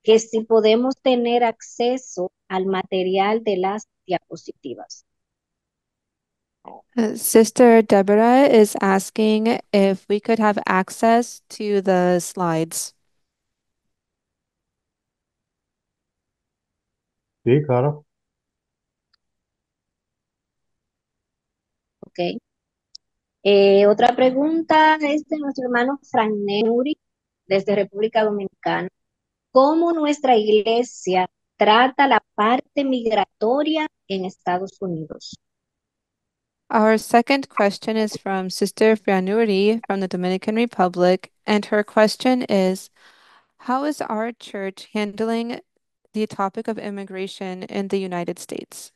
que si podemos tener acceso al material de las diapositivas. Sister Deborah is asking if we could have access to the slides. Sí, claro. ¿Ok? Otra pregunta es de nuestro hermano Frank Neuri, desde República Dominicana. ¿Cómo nuestra iglesia trata la parte migratoria en Estados Unidos? Our second question is from Sister Frianuri from the Dominican Republic, and her question is, how is our church handling the topic of immigration in the United States?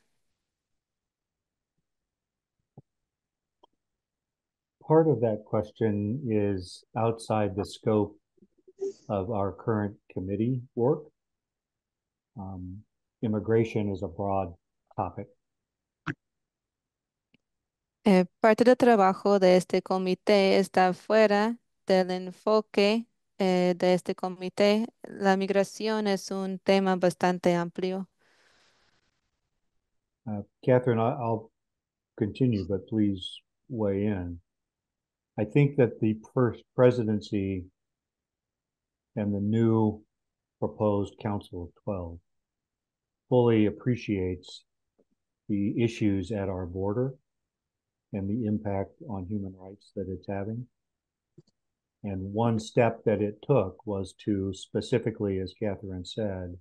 Part of that question is outside the scope of our current committee work. Immigration is a broad topic. Parte del trabajo de este comité está fuera del enfoque de este comité. La migración es un tema bastante amplio. Catherine, I'll continue, but please weigh in. I think that the first presidency and the new proposed Council of 12 fully appreciates the issues at our border and the impact on human rights that it's having. And one step that it took was to specifically, as Catherine said,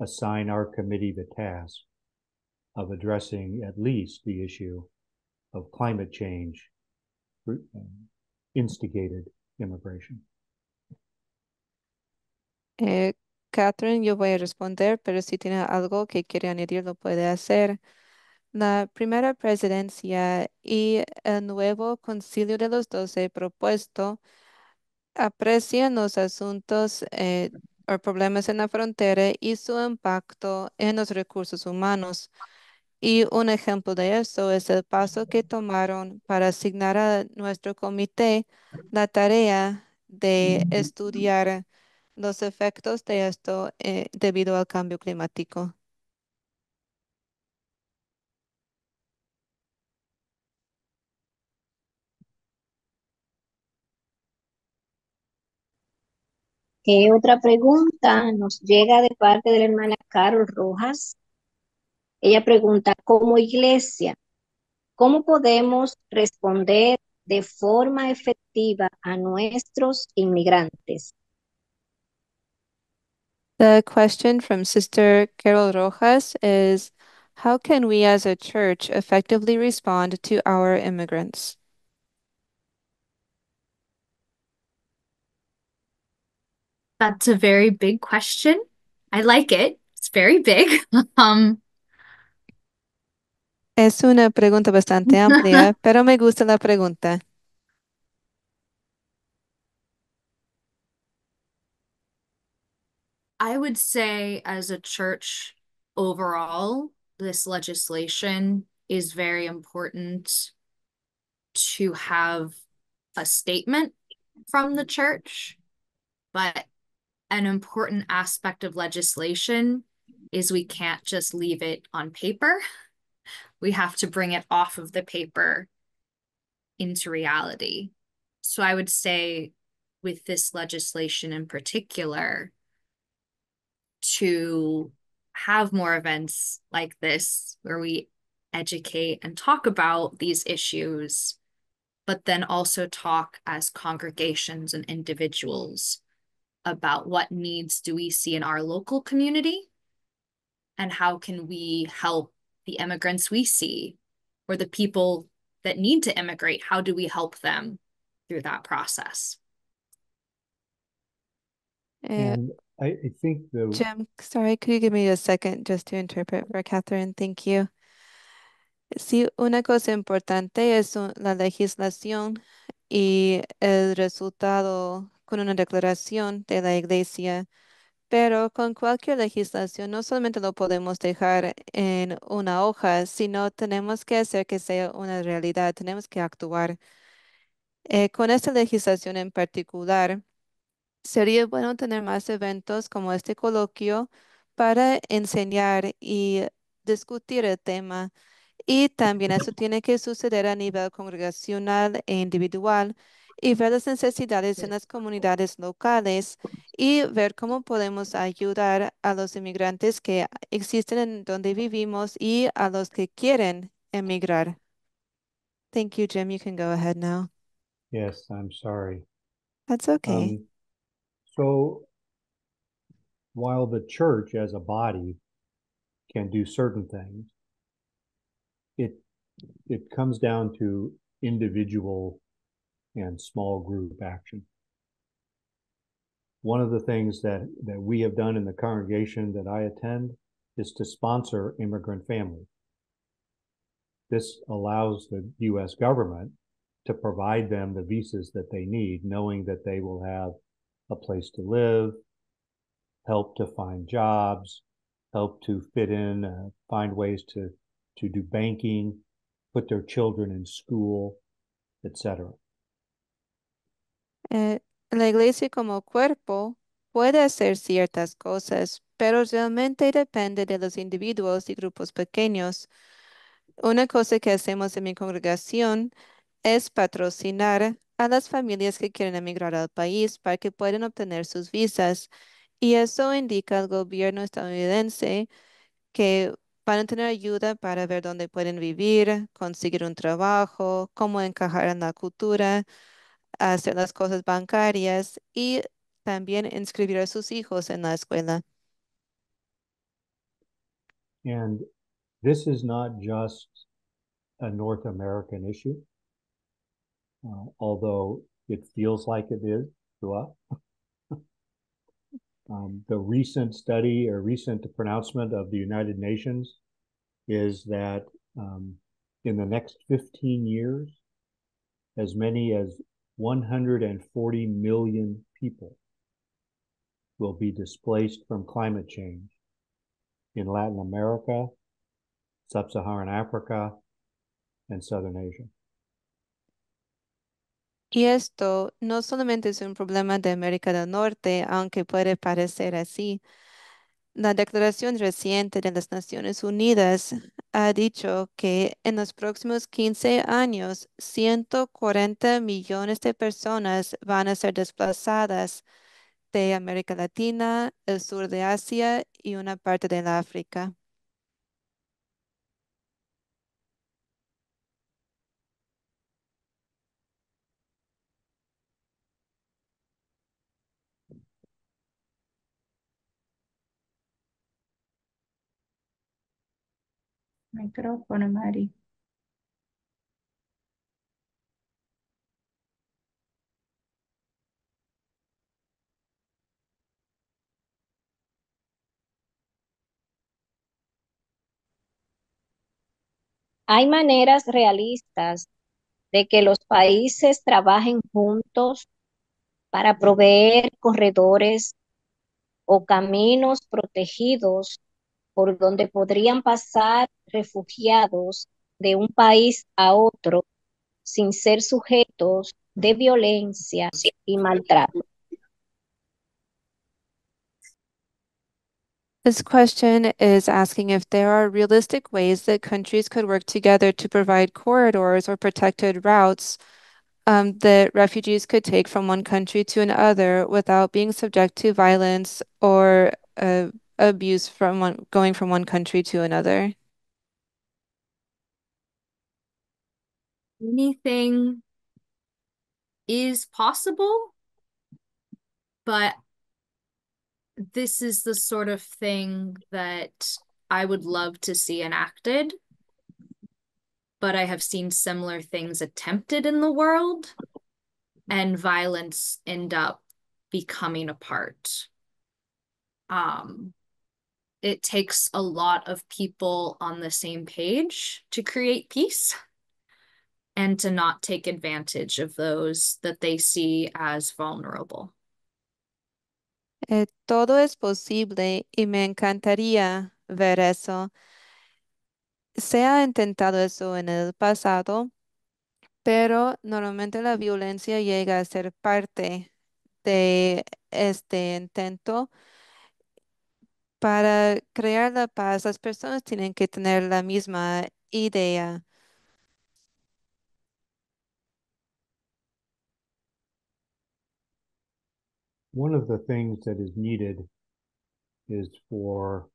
assign our committee the task of addressing at least the issue of climate change instigated immigration. Catherine, yo voy a responder, pero si tiene algo que quiere añadir, lo puede hacer. La primera presidencia y el nuevo Concilio de los 12 propuesto aprecian los asuntos o problemas en la frontera y su impacto en los recursos humanos. Y un ejemplo de eso es el paso que tomaron para asignar a nuestro comité la tarea de estudiar los efectos de esto debido al cambio climático. Otra pregunta nos llega de parte de la hermana Carol Rojas. Ella pregunta, como iglesia, ¿cómo podemos responder de forma efectiva a nuestros inmigrantes? The question from Sister Carol Rojas is, how can we as a church effectively respond to our immigrants? That's a very big question. I like it. It's very big. Um, Es una pregunta bastante amplia, pero me gusta la pregunta. I would say as a church overall, this legislation is very important to have a statement from the church, but an important aspect of legislation is we can't just leave it on paper. We have to bring it off of the paper into reality. So I would say with this legislation in particular, to have more events like this where we educate and talk about these issues, but then also talk as congregations and individuals about what needs do we see in our local community and how can we help the immigrants we see or the people that need to immigrate, how do we help them through that process? And I think Jim, sorry, could you give me a second just to interpret for Catherine? Thank you. Sí, una cosa importante es la legislación y el resultado con una declaración de la iglesia, pero con cualquier legislación no solamente lo podemos dejar en una hoja, sino tenemos que hacer que sea una realidad, tenemos que actuar. Con esta legislación en particular, sería bueno tener más eventos como este coloquio para enseñar y discutir el tema. Y también eso tiene que suceder a nivel congregacional e individual y ver las necesidades en las comunidades locales y ver cómo podemos ayudar a los inmigrantes que existen en donde vivimos y a los que quieren emigrar. Thank you, Jim. You can go ahead now. yes, I'm sorry. That's okay. So while the church as a body can do certain things, it comes down to individual and small group action. One of the things that we have done in the congregation that I attend is to sponsor immigrant families. This allows the U.S. government to provide them the visas that they need, knowing that they will have a place to live, help to find jobs, help to fit in, find ways to do banking, put their children in school, etc. La iglesia como cuerpo puede hacer ciertas cosas, pero realmente depende de los individuos y grupos pequeños. Una cosa que hacemos en mi congregación es patrocinar a las familias que quieren emigrar al país para que puedan obtener sus visas. Y eso indica al gobierno estadounidense que van a tener ayuda para ver dónde pueden vivir, conseguir un trabajo, cómo encajar en la cultura, hacer las cosas bancarias y también inscribir a sus hijos en la escuela. And this is not just a North American issue, although it feels like it is to us. The recent study or recent pronouncement of the United Nations is that in the next 15 years, as many as 140 million people will be displaced from climate change in Latin America, Sub-Saharan Africa, and Southern Asia. Y esto no solamente es un problema de América del Norte, aunque puede parecer así. La declaración reciente de las Naciones Unidas ha dicho que en los próximos 15 años, 140 millones de personas van a ser desplazadas de América Latina, el sur de Asia y una parte del África. Micrófono, Mari. Hay maneras realistas de que los países trabajen juntos para proveer corredores o caminos protegidos por donde podrían pasar refugiados de un país a otro sin ser sujetos de violencia y maltrato. This question is asking if there are realistic ways that countries could work together to provide corridors or protected routes that refugees could take from one country to another without being subject to violence or abuse going from one country to another. Anything is possible, but this is the sort of thing that I would love to see enacted. But I have seen similar things attempted in the world, and violence end up becoming a part. It takes a lot of people on the same page to create peace and to not take advantage of those that they see as vulnerable. Todo es posible y me encantaría ver eso. Se ha intentado eso en el pasado, pero normalmente la violencia llega a ser parte de este intento. Para crear la paz, las personas tienen que tener la misma idea. One of the things that is needed is for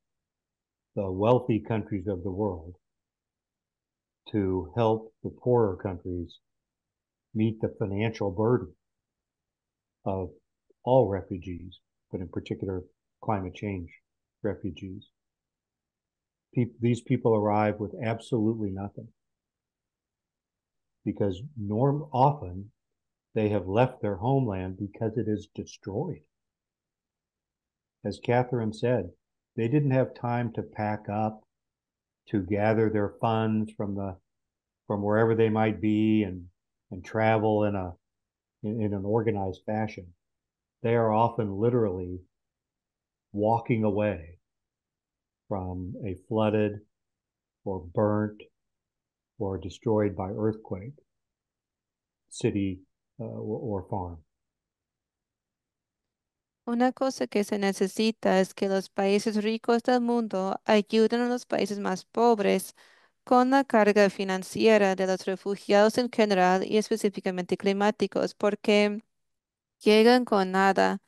the wealthy countries of the world to help the poorer countries meet the financial burden of all refugees, but in particular climate change refugees. These people arrive with absolutely nothing because often they have left their homeland because it is destroyed. As Catherine said, they didn't have time to pack up, to gather their funds from wherever they might be and travel in an organized fashion. They are often literally walking away from a flooded or burnt or destroyed by earthquake city or farm. Una cosa que se necesita es que los países ricos del mundo ayuden a los países más pobres con la carga financiera de los refugiados en general y específicamente climáticos, porque llegan con nada.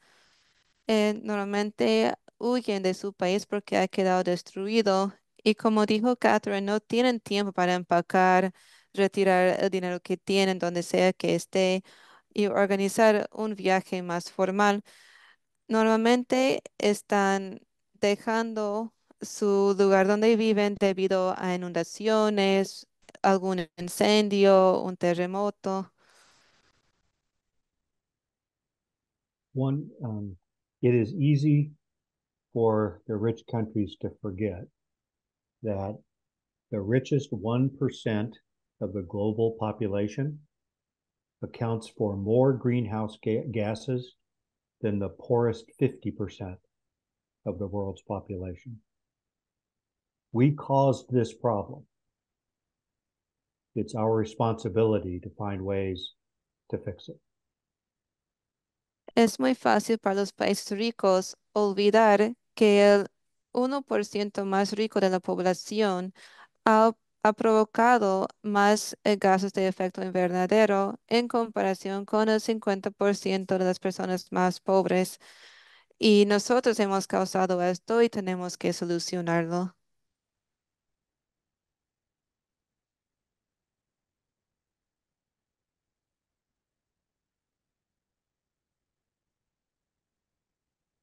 Normalmente huyen de su país porque ha quedado destruido y como dijo Catherine, no tienen tiempo para empacar, retirar el dinero que tienen donde sea que esté y organizar un viaje más formal. Normalmente están dejando su lugar donde viven debido a inundaciones, algún incendio, un terremoto. It is easy for the rich countries to forget that the richest 1% of the global population accounts for more greenhouse gases than the poorest 50% of the world's population. We caused this problem. It's our responsibility to find ways to fix it. Es muy fácil para los países ricos olvidar que el 1% más rico de la población ha provocado más gases de efecto invernadero en comparación con el 50% de las personas más pobres. y nosotros hemos causado esto y tenemos que solucionarlo.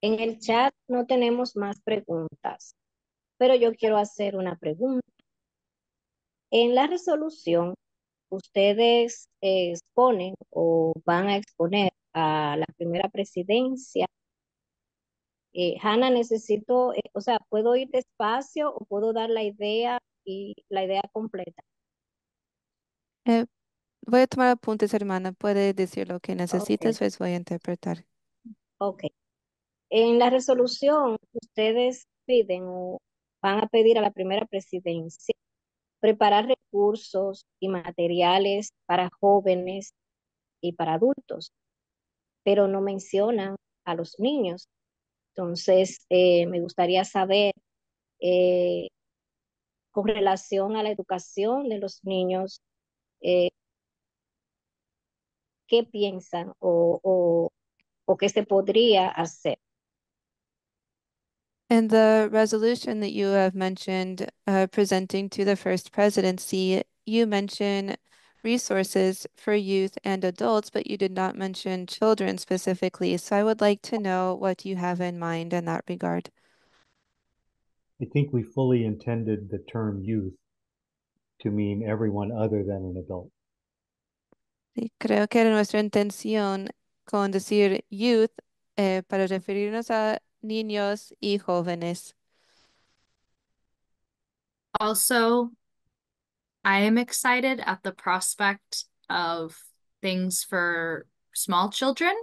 En el chat no tenemos más preguntas, pero yo quiero hacer una pregunta. En la resolución, ustedes exponen o van a exponer a la primera presidencia. Hannah, necesito, o sea, ¿puedo ir despacio o puedo dar la idea y la idea completa? Eh, Voy a tomar apuntes, hermana. Puede decir lo que Ok, necesites, pues voy a interpretar. ok. En la resolución, ustedes piden o van a pedir a la primera presidencia preparar recursos y materiales para jóvenes y para adultos, pero no mencionan a los niños. Entonces, me gustaría saber, eh, con relación a la educación de los niños, eh, qué piensan o qué se podría hacer. In the resolution that you have mentioned presenting to the first presidency, you mention resources for youth and adults, but you did not mention children specifically. So I would like to know what you have in mind in that regard. I think we fully intended the term youth to mean everyone other than an adult. Sí, creo que era nuestra intención con decir youth para referirnos a niños y jóvenes. Also, I am excited at the prospect of things for small children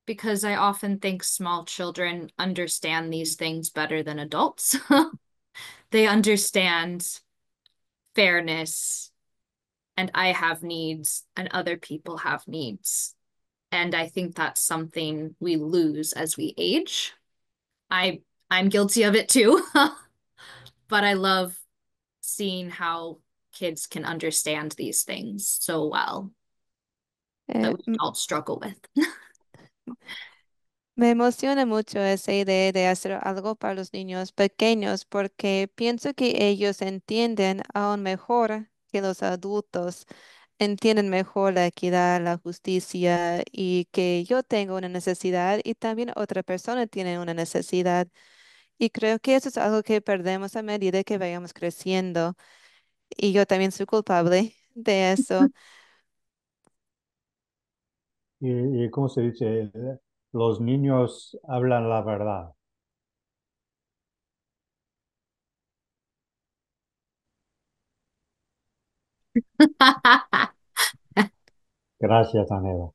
because I often think small children understand these things better than adults. They understand fairness, and I have needs, and other people have needs. And I think that's something we lose as we age. I I'm guilty of it too. But I love seeing how kids can understand these things so well that Eh, we all struggle with. Me emociona mucho esa idea de hacer algo para los niños pequeños porque pienso que ellos entienden aún mejor que los adultos, entienden mejor la equidad, la justicia y que yo tengo una necesidad y también otra persona tiene una necesidad. Y creo que eso es algo que perdemos a medida que vayamos creciendo y yo también soy culpable de eso. Y ¿cómo se dice? Los niños hablan la verdad. Gracias, Anela.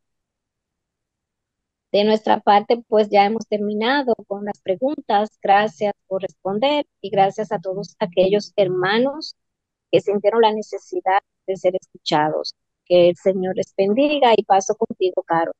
De nuestra parte, pues ya hemos terminado con las preguntas. Gracias por responder y gracias a todos aquellos hermanos que sintieron la necesidad de ser escuchados. Que el Señor les bendiga y paso contigo, Caro.